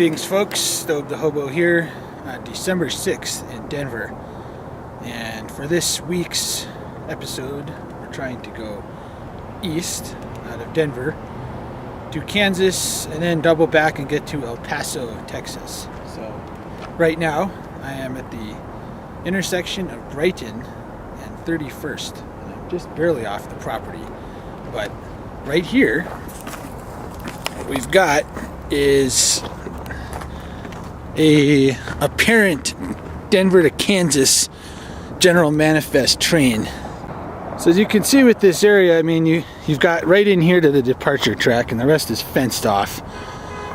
Greetings folks, Stobe the Hobo here on December 6th in Denver. And for this week's episode, we're trying to go east out of Denver to Kansas and then double back and get to El Paso, Texas. So right now I am at the intersection of Brighton and 31st. And I'm just barely off the property. But right here, what we've got is a apparent Denver to Kansas general manifest train. So as you can see with this area, I mean, you've got right in here to the departure track and the rest is fenced off.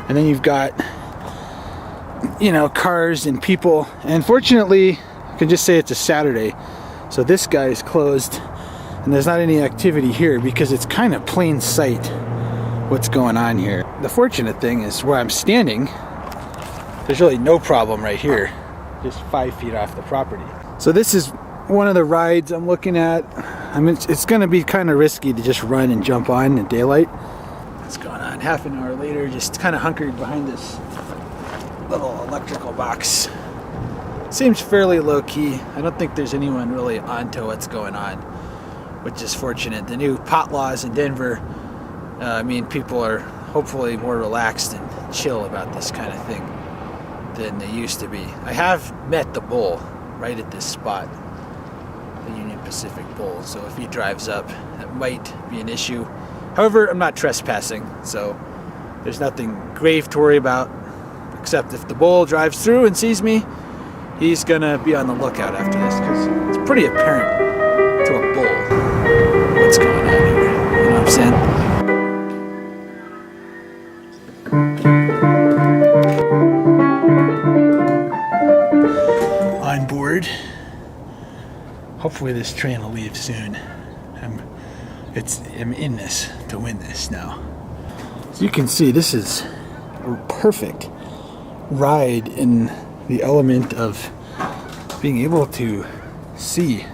And then you've got, you know, cars and people. And fortunately, I can just say it's a Saturday. So this guy is closed and there's not any activity here because it's kind of plain sight what's going on here. The fortunate thing is where I'm standing, there's really no problem right here, just 5 feet off the property. So this is one of the rides I'm looking at. I mean, it's going to be kind of risky to just run and jump on in daylight. What's going on? Half an hour later, just kind of hunkered behind this little electrical box. Seems fairly low key. I don't think there's anyone really onto what's going on, which is fortunate. The new pot laws in Denver, I mean, people are hopefully more relaxed and chill about this kind of thing than they used to be. I have met the bull right at this spot, the Union Pacific bull, so if he drives up, that might be an issue. However, I'm not trespassing, so there's nothing grave to worry about, except if the bull drives through and sees me, he's gonna be on the lookout after this, because it's pretty apparent to a bull what's going on here, you know what I'm saying? On board. Hopefully this train will leave soon. I'm in this to win this now. As you can see, this is a perfect ride in the element of being able to see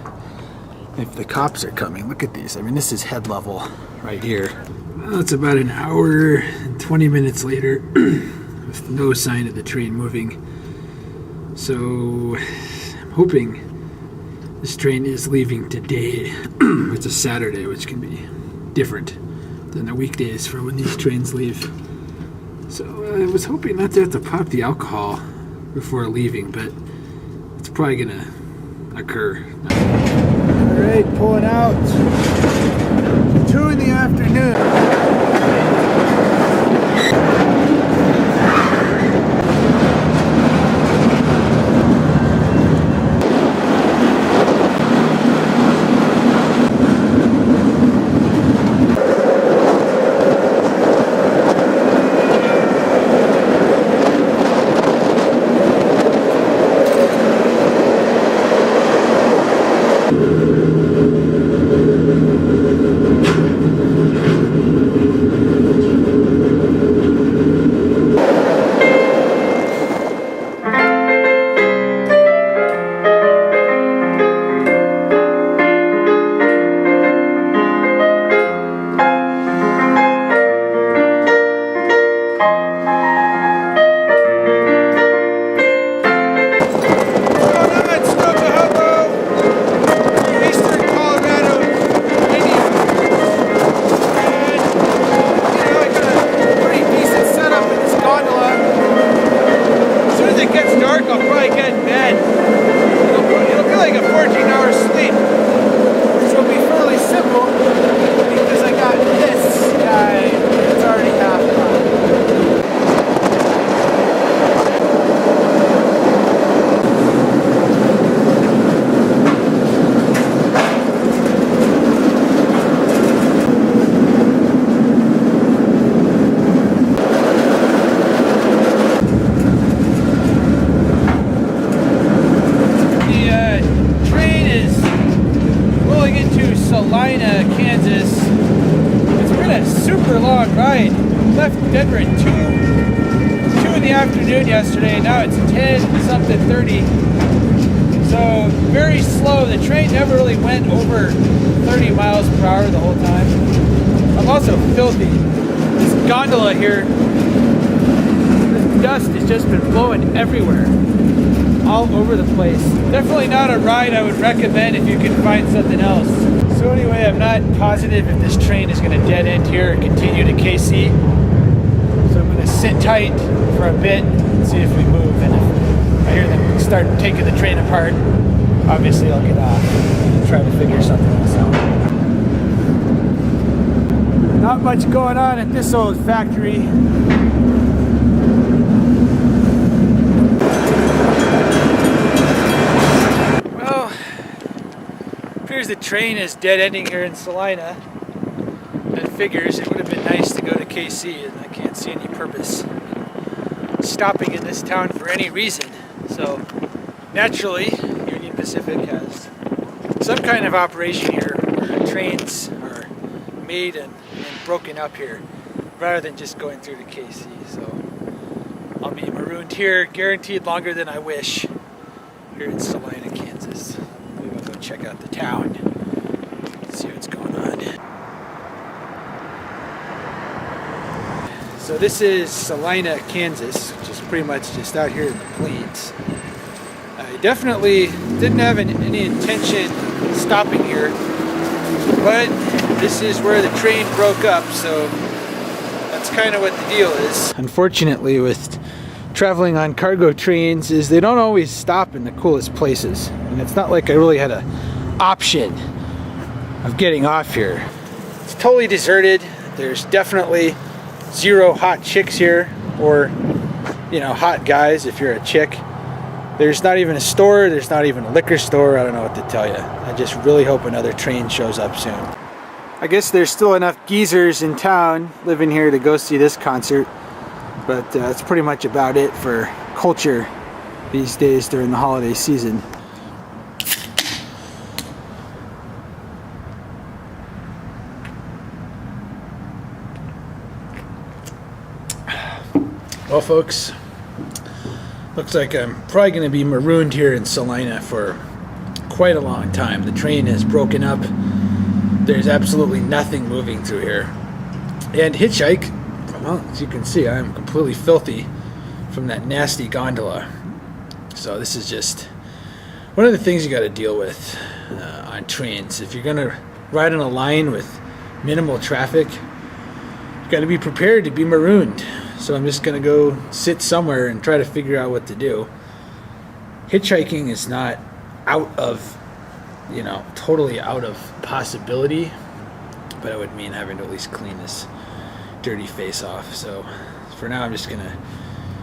if the cops are coming. Look at these. I mean, this is head level right here. Well, it's about an hour and 20 minutes later with no sign of the train moving. So I'm hoping this train is leaving today. It's a Saturday, which can be different than the weekdays for when these trains leave. So I was hoping not to have to pop the alcohol before leaving, but it's probably gonna occur. All right, pulling out. 2 in the afternoon. Salina, Kansas. It's been a super long ride. Left Denver at 2 in the afternoon yesterday. Now it's 10-something-30. So very slow. The train never really went over 30 miles per hour the whole time. I'm also filthy. This gondola here, dust has just been blowing everywhere, all over the place. Definitely not a ride I would recommend if you can find something else. So anyway, I'm not positive if this train is going to dead end here or continue to KC. So I'm going to sit tight for a bit and see if we move. And if I hear them start taking the train apart, obviously I'll get off and try to figure something else out. Not much going on at this old factory. Well, appears the train is dead ending here in Salina. That figures it would have been nice to go to KC, and I can't see any purpose in stopping in this town for any reason. So naturally, Union Pacific has some kind of operation here where trains are made and broken up here rather than just going through to KC. So I'll be marooned here, guaranteed longer than I wish, here in Salina, Kansas. Maybe I'll go check out the town, see what's going on. So this is Salina, Kansas, which is pretty much just out here in the plains. I definitely didn't have any intention of stopping here, but this is where the train broke up, so that's kind of what the deal is. Unfortunately, with traveling on cargo trains, is they don't always stop in the coolest places, and it's not like I really had an option of getting off here. It's totally deserted. There's definitely zero hot chicks here, or you know, hot guys if you're a chick. There's not even a store, there's not even a liquor store. I don't know what to tell you. I just really hope another train shows up soon. I guess there's still enough geezers in town living here to go see this concert, but that's pretty much about it for culture these days during the holiday season. Well, folks, looks like I'm probably going to be marooned here in Salina for quite a long time. The train has broken up. There's absolutely nothing moving through here. And hitchhike, well, as you can see, I'm completely filthy from that nasty gondola. So this is just one of the things you got to deal with on trains. If you're going to ride on a line with minimal traffic, you got to be prepared to be marooned. So I'm just going to go sit somewhere and try to figure out what to do. Hitchhiking is not out of, you know, totally out of possibility, but it would mean having to at least clean this dirty face off. So for now, I'm just going to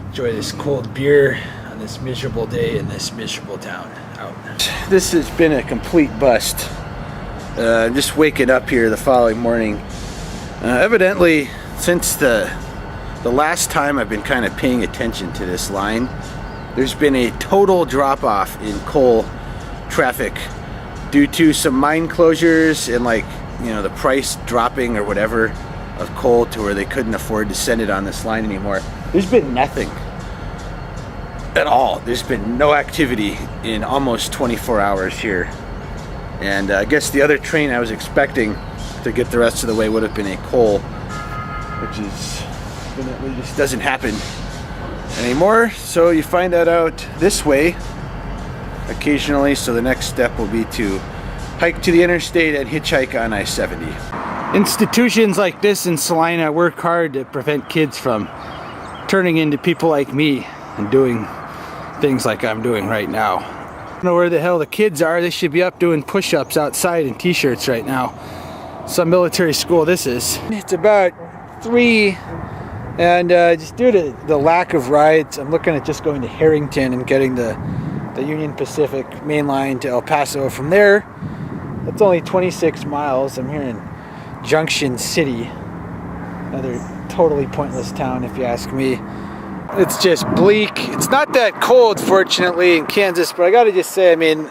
enjoy this cold beer on this miserable day in this miserable town. Out. This has been a complete bust. Just waking up here the following morning. Evidently, since the last time I've been kind of paying attention to this line, there's been a total drop-off in coal traffic due to some mine closures and, like, you know, the price dropping or whatever of coal to where they couldn't afford to send it on this line anymore. There's been nothing at all. There's been no activity in almost 24 hours here. And I guess the other train I was expecting to get the rest of the way would have been a coal, which is definitely just doesn't happen anymore. So you find that out this way occasionally. So the next step will be to hike to the interstate and hitchhike on I-70. Institutions like this in Salina work hard to prevent kids from turning into people like me and doing things like I'm doing right now. I don't know where the hell the kids are. They should be up doing push-ups outside in t-shirts right now. Some military school this is. It's about 3, and just due to the lack of rides, I'm looking at just going to Harrington and getting the Union Pacific main line to El Paso. From there, that's only 26 miles. I'm here in Junction City, another totally pointless town if you ask me. It's just bleak. It's not that cold, fortunately, in Kansas, but I gotta just say, I mean,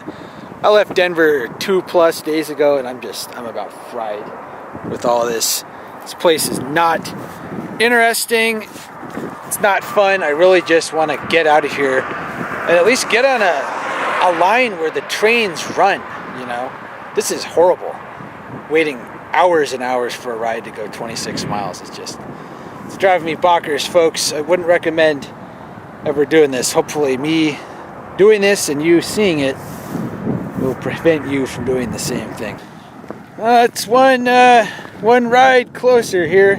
I left Denver 2+ days ago, and I'm about fried with all this. This place is not interesting. It's not fun. I really just want to get out of here and at least get on a line where the trains run, you know. This is horrible. Waiting hours and hours for a ride to go 26 miles. It's driving me bonkers, folks. I wouldn't recommend ever doing this. Hopefully me doing this and you seeing it will prevent you from doing the same thing. It's one ride closer here.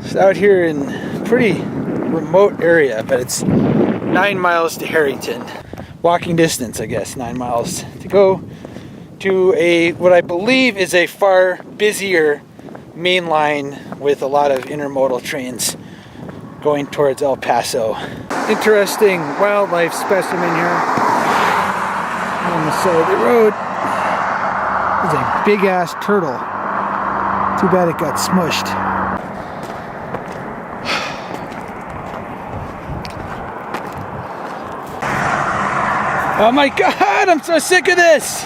It's out here in a pretty remote area, but it's 9 miles to Harrington. Walking distance, I guess, 9 miles to go to what I believe is a far busier main line with a lot of intermodal trains going towards El Paso. Interesting wildlife specimen here on the side of the road. There's a big ass turtle. Too bad it got smushed. Oh my God, I'm so sick of this!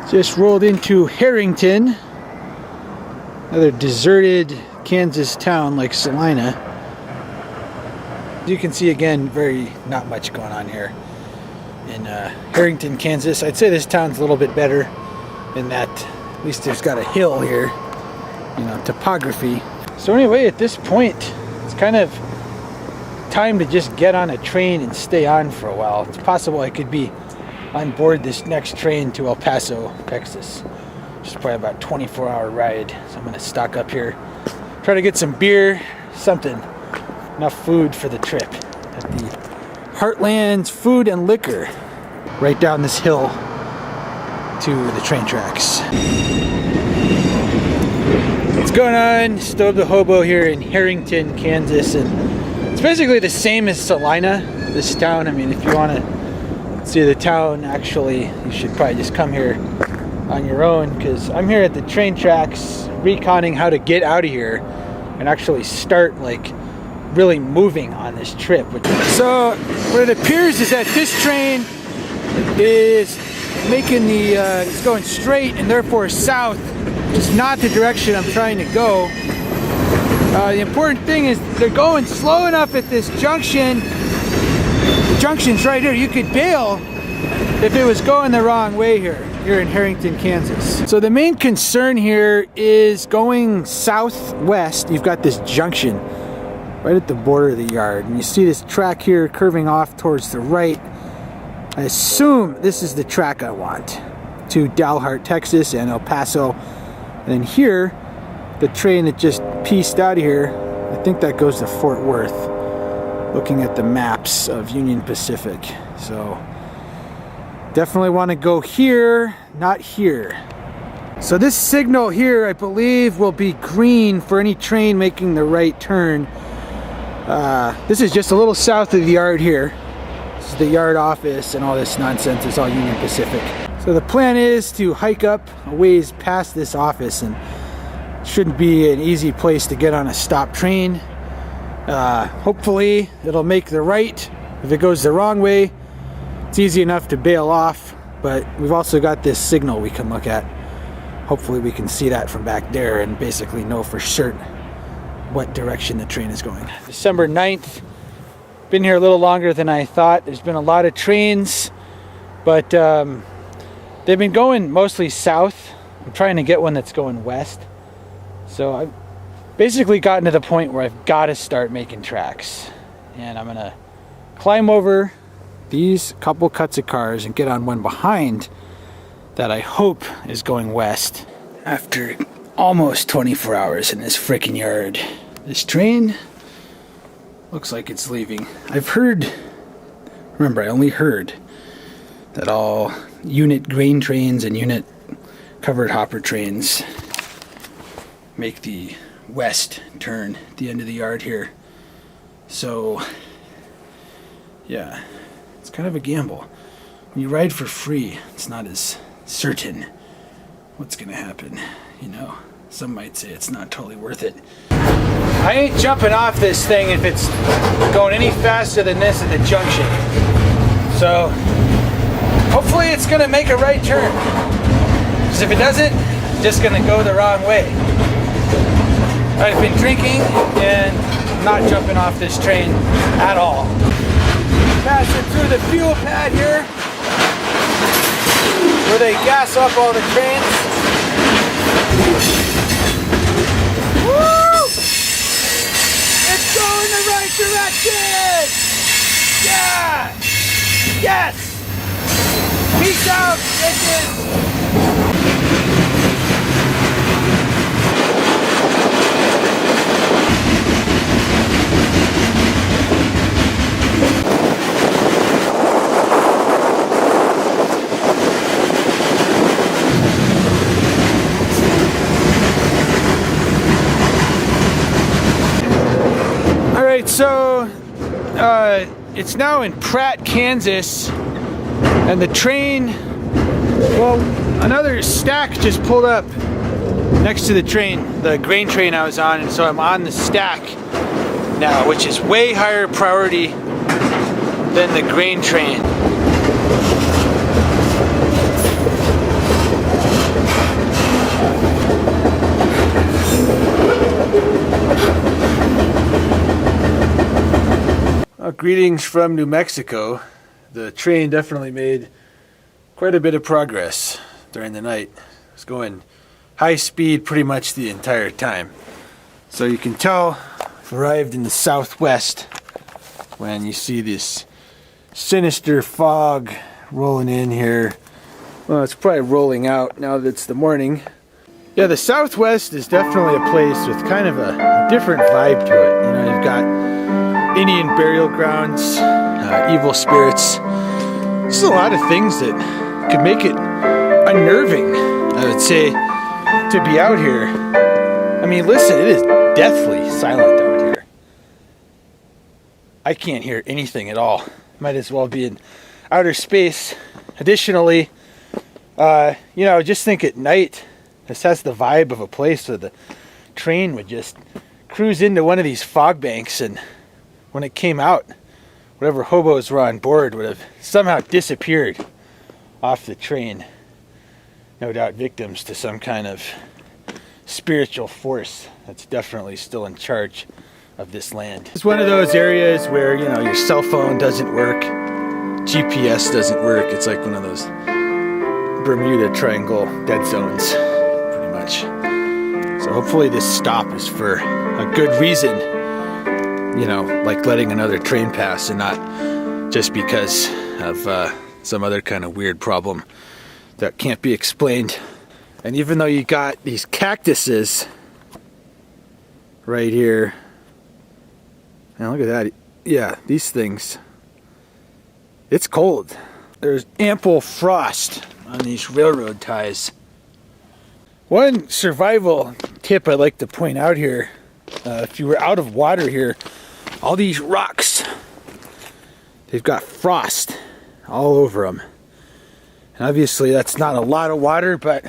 Just rolled into Harrington, another deserted Kansas town like Salina. As you can see, again, not much going on here in Harrington, Kansas. I'd say this town's a little bit better in that at least there's got a hill here, you know, topography. So anyway, at this point, it's kind of time to just get on a train and stay on for a while. It's possible I could be on board this next train to El Paso, Texas. Just probably about a 24-hour ride. So I'm gonna stock up here, try to get some beer, something, enough food for the trip at the Heartland's Food and Liquor, right down this hill to the train tracks. What's going on? Stobe the Hobo here in Harrington, Kansas, and it's basically the same as Salina, this town. I mean, if you want to see the town, actually, you should probably just come here on your own, because I'm here at the train tracks reconning how to get out of here and actually start like really moving on this trip. So what it appears is that this train is making it's going straight and therefore south, which is not the direction I'm trying to go. The important thing is they're going slow enough at this junction. The junction's right here. You could bail if it was going the wrong way here in Harrington, Kansas. So the main concern here is going southwest. You've got this junction right at the border of the yard, and you see this track here curving off towards the right. I assume this is the track I want to Dalhart, Texas and El Paso. And then here, the train that just pieced out of here, I think that goes to Fort Worth, looking at the maps of Union Pacific. So definitely want to go here, not here. So this signal here, I believe, will be green for any train making the right turn. This is just a little south of the yard here. This is the yard office and all this nonsense. It's all Union Pacific. So the plan is to hike up a ways past this office, and it shouldn't be an easy place to get on a stop train. Hopefully it'll make the right. If it goes the wrong way, it's easy enough to bail off, but we've also got this signal we can look at. Hopefully we can see that from back there and basically know for certain what direction the train is going. December 9th. Been here a little longer than I thought. There's been a lot of trains, but they've been going mostly south. I'm trying to get one that's going west. So I've basically gotten to the point where I've got to start making tracks. And I'm gonna climb over these couple cuts of cars and get on one behind that I hope is going west. After almost 24 hours in this freaking yard, this train looks like it's leaving. I've heard, remember I only heard that all unit grain trains and unit covered hopper trains make the west turn at the end of the yard here. So yeah, it's kind of a gamble. When you ride for free, it's not as certain what's gonna happen, you know. Some might say it's not totally worth it. I ain't jumping off this thing if it's going any faster than this at the junction. So hopefully it's gonna make a right turn. Because if it doesn't, it's just gonna go the wrong way. I've been drinking and not jumping off this train at all. Passing through the fuel pad here, where they gas up all the trains. Woo! It's going the right direction! Yeah! Yes! Peace out, bitches! So it's now in Pratt, Kansas, and the train, well, another stack just pulled up next to the train, the grain train I was on, and so I'm on the stack now, which is way higher priority than the grain train. Greetings from New Mexico. The train definitely made quite a bit of progress during the night. It was going high speed pretty much the entire time. So you can tell I've arrived in the southwest when you see this sinister fog rolling in here. Well, it's probably rolling out now that it's the morning. Yeah, the southwest is definitely a place with kind of a different vibe to it. You know, you've got Indian burial grounds, evil spirits. There's a lot of things that could make it unnerving, I would say, to be out here. I mean, listen, it is deathly silent out here. I can't hear anything at all. Might as well be in outer space. Additionally, you know, just think at night, this has the vibe of a place where the train would just cruise into one of these fog banks, and when it came out, whatever hobos were on board would have somehow disappeared off the train. No doubt victims to some kind of spiritual force that's definitely still in charge of this land. It's one of those areas where, you know, your cell phone doesn't work, GPS doesn't work. It's like one of those Bermuda Triangle dead zones, pretty much. So hopefully this stop is for a good reason. You know, like letting another train pass and not just because of some other kind of weird problem that can't be explained. And even though you got these cactuses right here, and look at that, yeah, these things, it's cold. There's ample frost on these railroad ties. One survival tip I'd like to point out here, if you were out of water here, all these rocks, they've got frost all over them. And obviously that's not a lot of water, but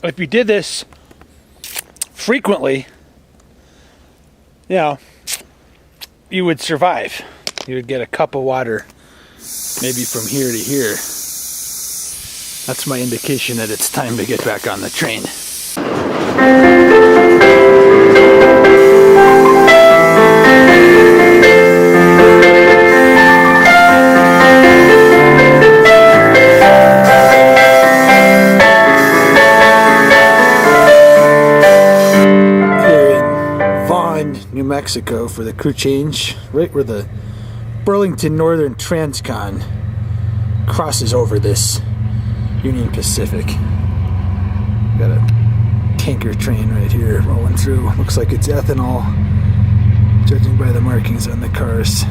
if you did this frequently, you know, you would survive. You would get a cup of water maybe from here to here. That's my indication that it's time to get back on the train. New Mexico for the crew change, right where the Burlington Northern Transcon crosses over this Union Pacific. Got a tanker train right here rolling through. Looks like it's ethanol, judging by the markings on the cars.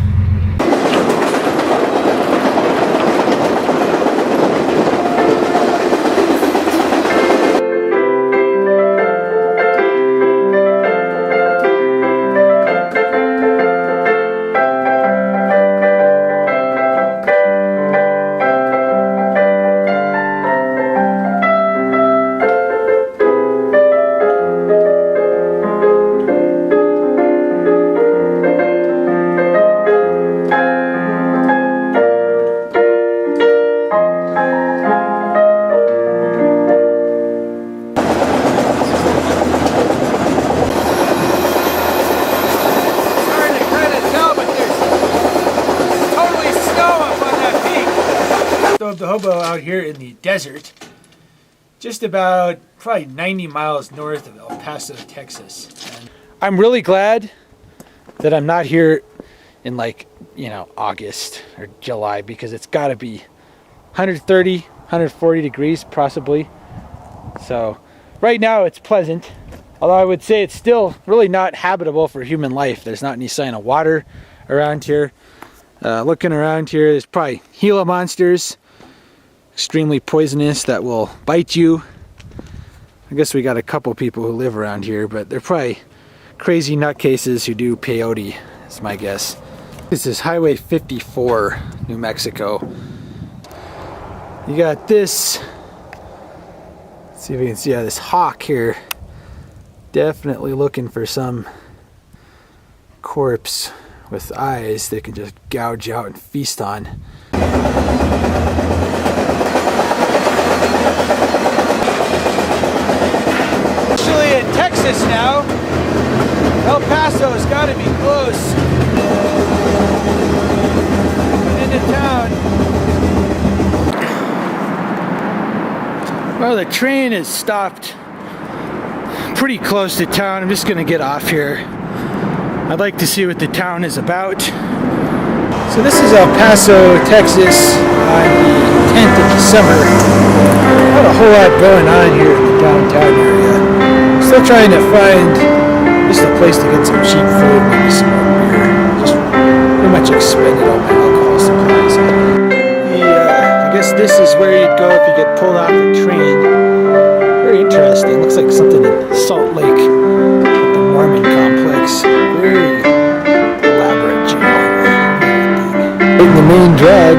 Hobo out here in the desert, just about probably 90 miles north of El Paso, Texas. And I'm really glad that I'm not here in like, you know, August or July, because it's got to be 130, 140 degrees possibly. So right now it's pleasant, although I would say it's still really not habitable for human life. There's not any sign of water around here. Looking around here, there's probably Gila monsters, extremely poisonous, that will bite you. I guess we got a couple people who live around here, but they're probably crazy nutcases who do peyote, is my guess. This is Highway 54, New Mexico. You got this, let's see if you can see, this hawk here. Definitely looking for some corpse with eyes they can just gouge out and feast on. Actually in Texas now. El Paso has got to be close. Into town. Well, the train has stopped pretty close to town. I'm just gonna get off here. I'd like to see what the town is about. So this is El Paso, Texas on the 10th of December. Not a whole lot going on here in the downtown area. Still trying to find just a place to get some cheap food, maybe some more beer. Just pretty much expended all my alcohol supplies. I guess this is where you'd go if you get pulled off the train. Very interesting. Looks like something in Salt Lake, the Mormon complex. Very elaborate jail. In the main drag,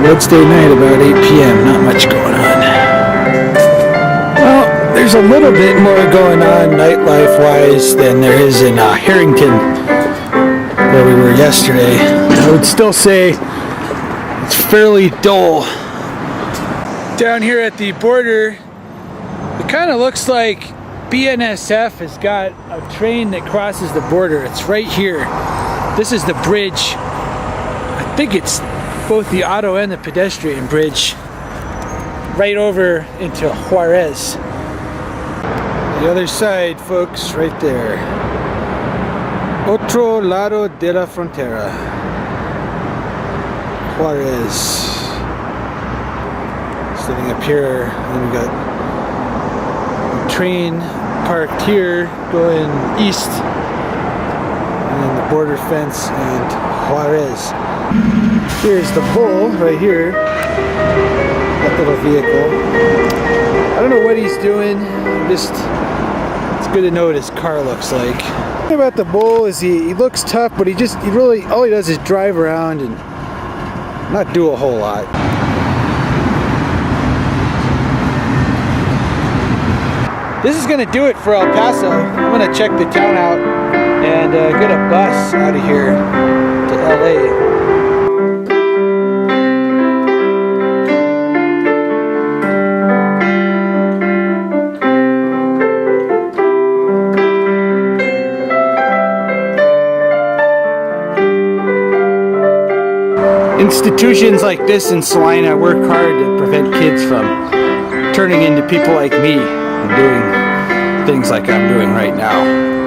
Wednesday night about 8 p.m. Not much going on. Well, there's a little bit more going on nightlife-wise than there is in Harrington, where we were yesterday. I would still say it's fairly dull. Down here at the border, it kind of looks like BNSF has got a train that crosses the border. It's right here. This is the bridge. I think it's both the auto and the pedestrian bridge right over into Juarez. The other side, folks, right there. Otro lado de la frontera. Juarez. Sitting up here, and we got a train parked here going east, and then the border fence and Juarez. Here's the bull right here, that little vehicle. I don't know what he's doing, just, it's good to know what his car looks like. The thing about the bull is he looks tough, but he really, all he does is drive around and not do a whole lot. This is going to do it for El Paso. I'm going to check the town out and get a bus out of here to LA. Institutions like this in Salina work hard to prevent kids from turning into people like me and doing things like I'm doing right now.